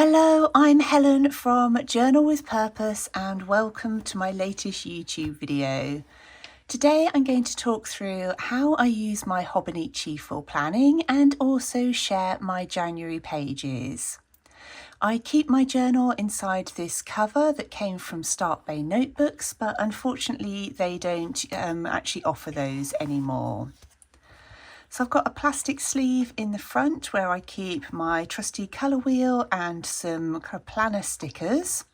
Hello, I'm Helen from Journal with Purpose and welcome to my latest YouTube video. Today I'm going to talk through how I use my Hobonichi for planning and also share my January pages. I keep my journal inside this cover that came from Start Bay notebooks, but unfortunately they don't actually offer those anymore. So I've got a plastic sleeve in the front where I keep my trusty colour wheel and some planner stickers.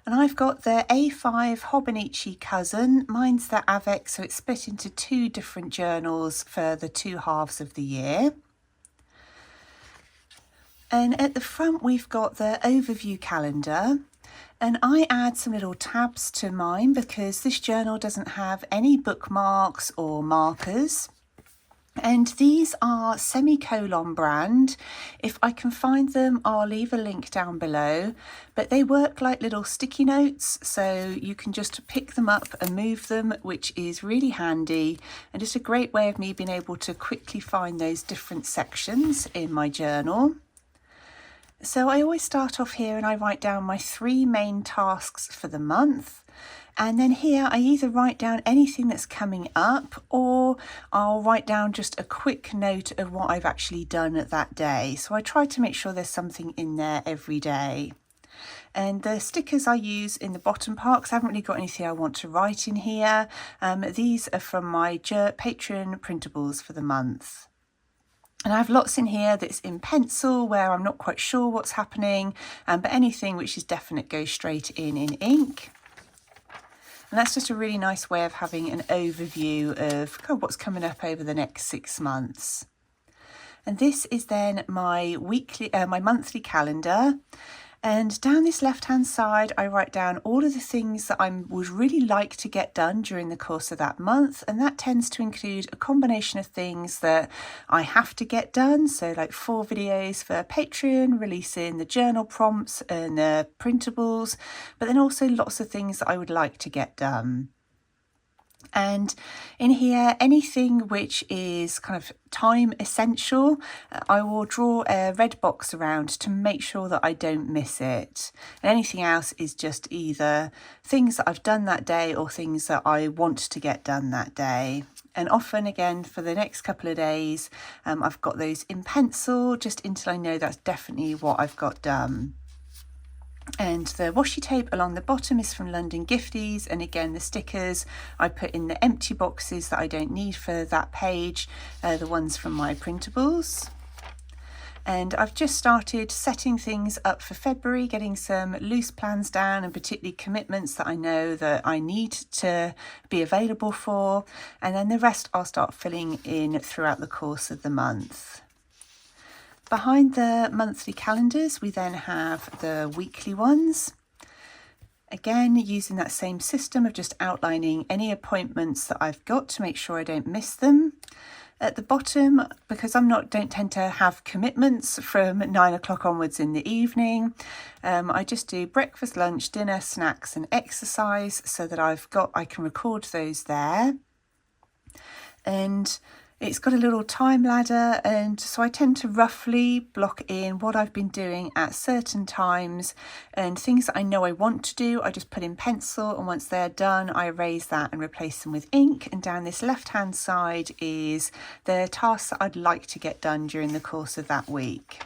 And I've got the A5 Hobonichi cousin. Mine's the Avec, so it's split into two different journals for the two halves of the year. And at the front we've got the overview calendar. And I add some little tabs to mine because this journal doesn't have any bookmarks or markers. And these are Semicolon brand. If I can find them, I'll leave a link down below, but they work like little sticky notes, so you can just pick them up and move them, which is really handy and just a great way of me being able to quickly find those different sections in my journal. So I always start off here and I write down my 3 main tasks for the month. And then here I either write down anything that's coming up or I'll write down just a quick note of what I've actually done that day. So I try to make sure there's something in there every day. And the stickers I use in the bottom part, because I haven't really got anything I want to write in here. These are from my Patreon printables for the month. And I have lots in here that's in pencil where I'm not quite sure what's happening, but anything which is definite goes straight in ink. And that's just a really nice way of having an overview of kind of what's coming up over the next 6 months. And this is then my monthly calendar. And down this left-hand side, I write down all of the things that I would really like to get done during the course of that month. And that tends to include a combination of things that I have to get done. So like 4 videos for Patreon, releasing the journal prompts and the printables, but then also lots of things that I would like to get done. And in here, anything which is kind of time essential, I will draw a red box around to make sure that I don't miss it. And anything else is just either things that I've done that day or things that I want to get done that day. And often, again, for the next couple of days, I've got those in pencil just until I know that's definitely what I've got done. And the washi tape along the bottom is from London Gifties, and again the stickers I put in the empty boxes that I don't need for that page, the ones from my printables. And I've just started setting things up for February, getting some loose plans down and particularly commitments that I know that I need to be available for, and then the rest I'll start filling in throughout the course of the month. Behind the monthly calendars, we then have the weekly ones. Again, using that same system of just outlining any appointments that I've got to make sure I don't miss them. At the bottom, because don't tend to have commitments from 9 o'clock onwards in the evening, I just do breakfast, lunch, dinner, snacks and exercise so that I can record those there. And it's got a little time ladder, and so I tend to roughly block in what I've been doing at certain times, and things that I know I want to do I just put in pencil, and once they're done I erase that and replace them with ink. And down this left hand side is the tasks that I'd like to get done during the course of that week.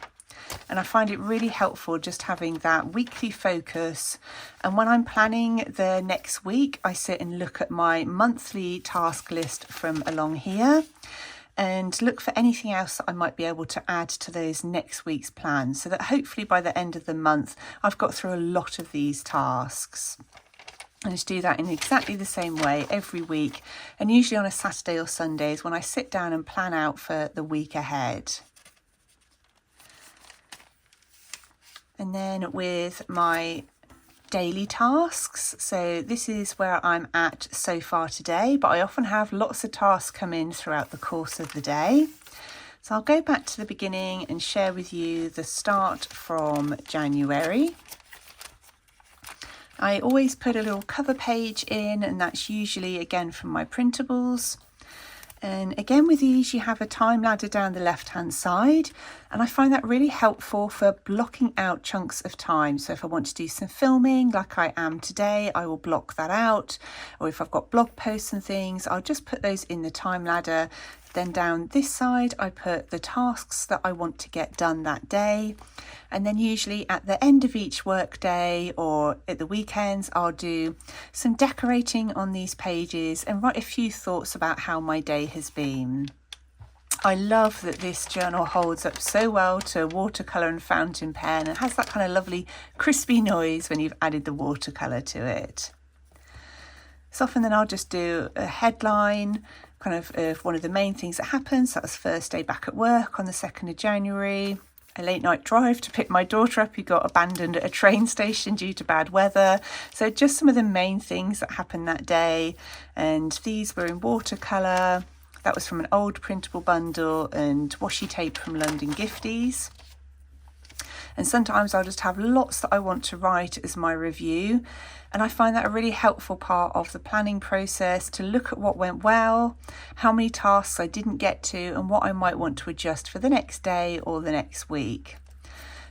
And I find it really helpful just having that weekly focus. And when I'm planning the next week, I sit and look at my monthly task list from along here and look for anything else that I might be able to add to those next week's plans, so that hopefully by the end of the month I've got through a lot of these tasks. And just do that in exactly the same way every week, and usually on a Saturday or Sunday is when I sit down and plan out for the week ahead. And then with my daily tasks, so this is where I'm at so far today, but I often have lots of tasks come in throughout the course of the day. So I'll go back to the beginning and share with you the start from January. I always put a little cover page in, and that's usually again from my printables. And again, with these, you have a time ladder down the left-hand side, and I find that really helpful for blocking out chunks of time. So if I want to do some filming like I am today, I will block that out. Or if I've got blog posts and things, I'll just put those in the time ladder. Then down this side, I put the tasks that I want to get done that day. And then usually at the end of each work day or at the weekends, I'll do some decorating on these pages and write a few thoughts about how my day has been. I love that this journal holds up so well to watercolour and fountain pen and has that kind of lovely crispy noise when you've added the watercolour to it. So often then I'll just do a headline kind of one of the main things that happened. So that was first day back at work on the 2nd of January. A late night drive to pick my daughter up who got abandoned at a train station due to bad weather. So just some of the main things that happened that day. And these were in watercolour. That was from an old printable bundle and washi tape from London Gifties. And sometimes I'll just have lots that I want to write as my review. And I find that a really helpful part of the planning process to look at what went well, how many tasks I didn't get to, and what I might want to adjust for the next day or the next week.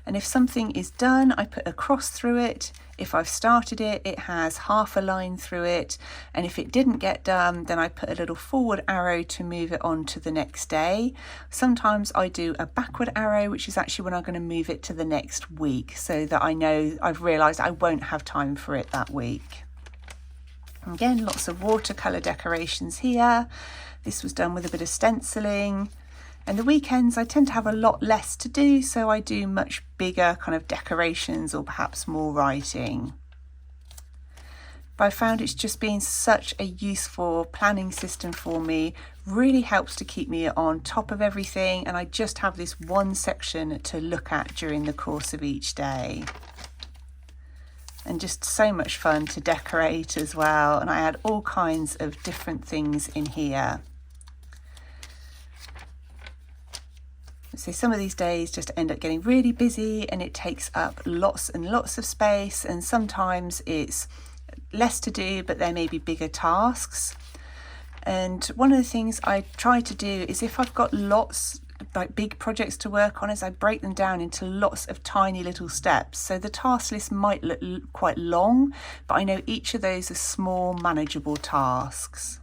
And if something is done, I put a cross through it. If I've started it, it has half a line through it. And if it didn't get done, then I put a little forward arrow to move it on to the next day. Sometimes I do a backward arrow, which is actually when I'm going to move it to the next week, so that I know I've realised I won't have time for it that week. Again, lots of watercolour decorations here. This was done with a bit of stenciling. And the weekends I tend to have a lot less to do, so I do much bigger kind of decorations or perhaps more writing. But I found it's just been such a useful planning system for me, really helps to keep me on top of everything, and I just have this one section to look at during the course of each day. And just so much fun to decorate as well, and I add all kinds of different things in here. So some of these days just end up getting really busy and it takes up lots and lots of space, and sometimes it's less to do but there may be bigger tasks. And one of the things I try to do is if I've got lots like big projects to work on is I break them down into lots of tiny little steps. So the task list might look quite long, but I know each of those are small manageable tasks.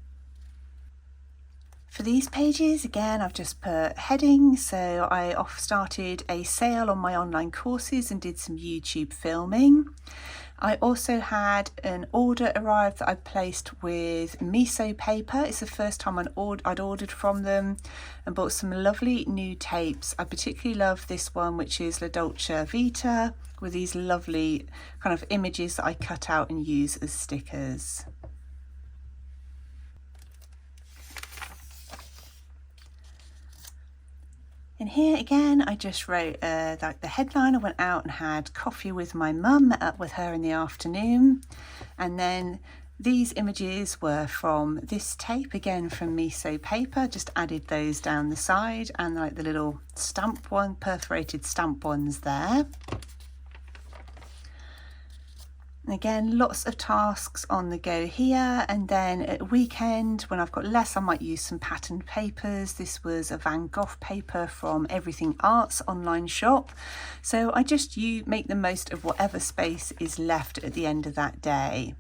For these pages, again, I've just put headings. So I started a sale on my online courses and did some YouTube filming. I also had an order arrive that I placed with miso paper. It's the first time I'd ordered from them, and bought some lovely new tapes. I particularly love this one, which is La Dolce Vita, with these lovely kind of images that I cut out and use as stickers. And here again, I just wrote like the headline. I went out and had coffee with my mum, met up with her in the afternoon. And then these images were from this tape, again from miso paper, just added those down the side, and like the little stamp one, perforated stamp ones there. And again, lots of tasks on the go here. And then at a weekend, when I've got less, I might use some patterned papers. This was a Van Gogh paper from Everything Arts online shop. So I just make the most of whatever space is left at the end of that day.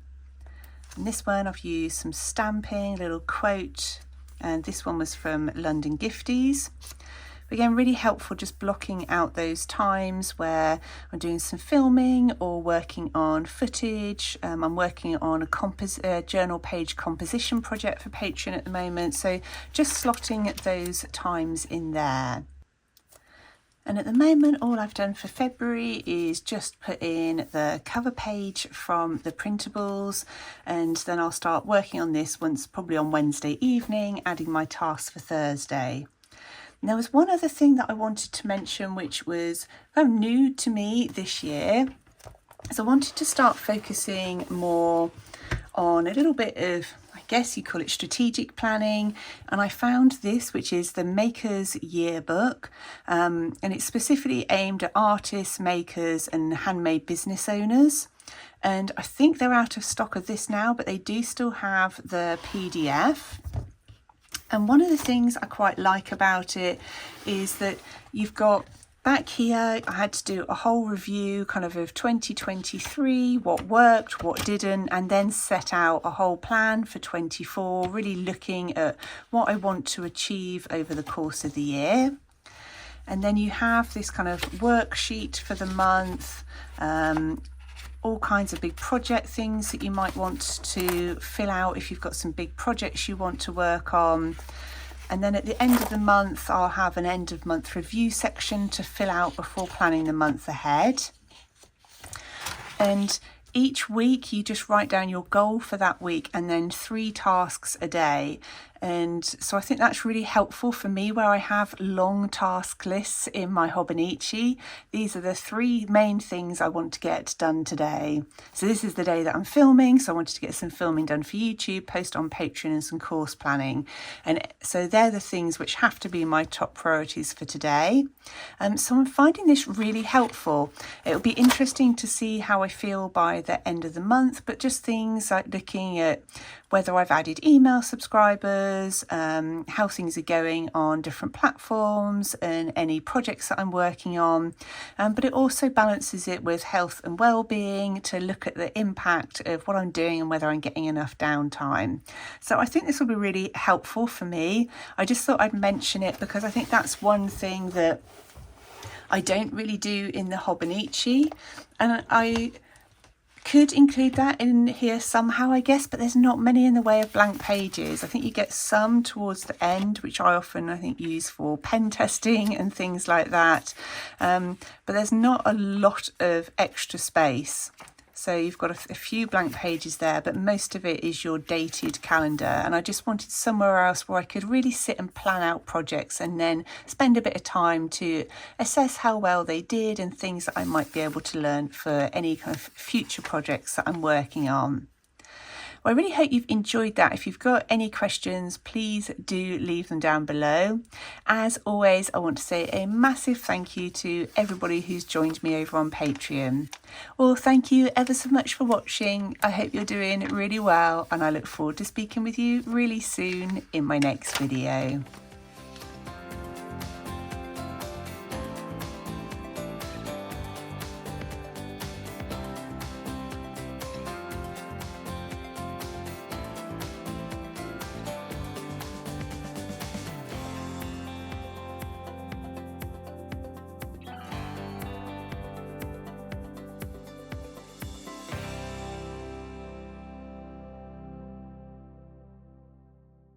And this one I've used some stamping, a little quote, and this one was from London Gifties. Again, really helpful just blocking out those times where I'm doing some filming or working on footage. I'm working on a journal page composition project for Patreon at the moment, so just slotting those times in there. And at the moment, all I've done for February is just put in the cover page from the printables, and then I'll start working on this probably on Wednesday evening, adding my tasks for Thursday. And there was one other thing that I wanted to mention, which was kind of new to me this year. So I wanted to start focusing more on a little bit of, I guess you call it strategic planning. And I found this, which is the Maker's Yearbook. And it's specifically aimed at artists, makers and handmade business owners. And I think they're out of stock of this now, but they do still have the PDF. And one of the things I quite like about it is that you've got back here, I had to do a whole review kind of 2023, what worked, what didn't, and then set out a whole plan for 24, really looking at what I want to achieve over the course of the year. And then you have this kind of worksheet for the month, all kinds of big project things that you might want to fill out if you've got some big projects you want to work on. And then at the end of the month, I'll have an end of month review section to fill out before planning the month ahead. And each week you just write down your goal for that week and then 3 tasks a day. And so I think that's really helpful for me, where I have long task lists in my Hobonichi. These are the 3 main things I want to get done today. So this is the day that I'm filming, so I wanted to get some filming done for YouTube, post on Patreon, and some course planning. And so they're the things which have to be my top priorities for today. So I'm finding this really helpful. It'll be interesting to see how I feel by the end of the month, but just things like looking at whether I've added email subscribers, how things are going on different platforms, and any projects that I'm working on. But it also balances it with health and well-being to look at the impact of what I'm doing and whether I'm getting enough downtime. So I think this will be really helpful for me. I just thought I'd mention it because I think that's one thing that I don't really do in the Hobonichi, and I could include that in here somehow, I guess, but there's not many in the way of blank pages. I think you get some towards the end, which I think use for pen testing and things like that, but there's not a lot of extra space. So you've got a few blank pages there, but most of it is your dated calendar. And I just wanted somewhere else where I could really sit and plan out projects and then spend a bit of time to assess how well they did and things that I might be able to learn for any kind of future projects that I'm working on. Well, I really hope you've enjoyed that. If you've got any questions, please do leave them down below. As always, I want to say a massive thank you to everybody who's joined me over on Patreon. Well, thank you ever so much for watching. I hope you're doing really well, and I look forward to speaking with you really soon in my next video.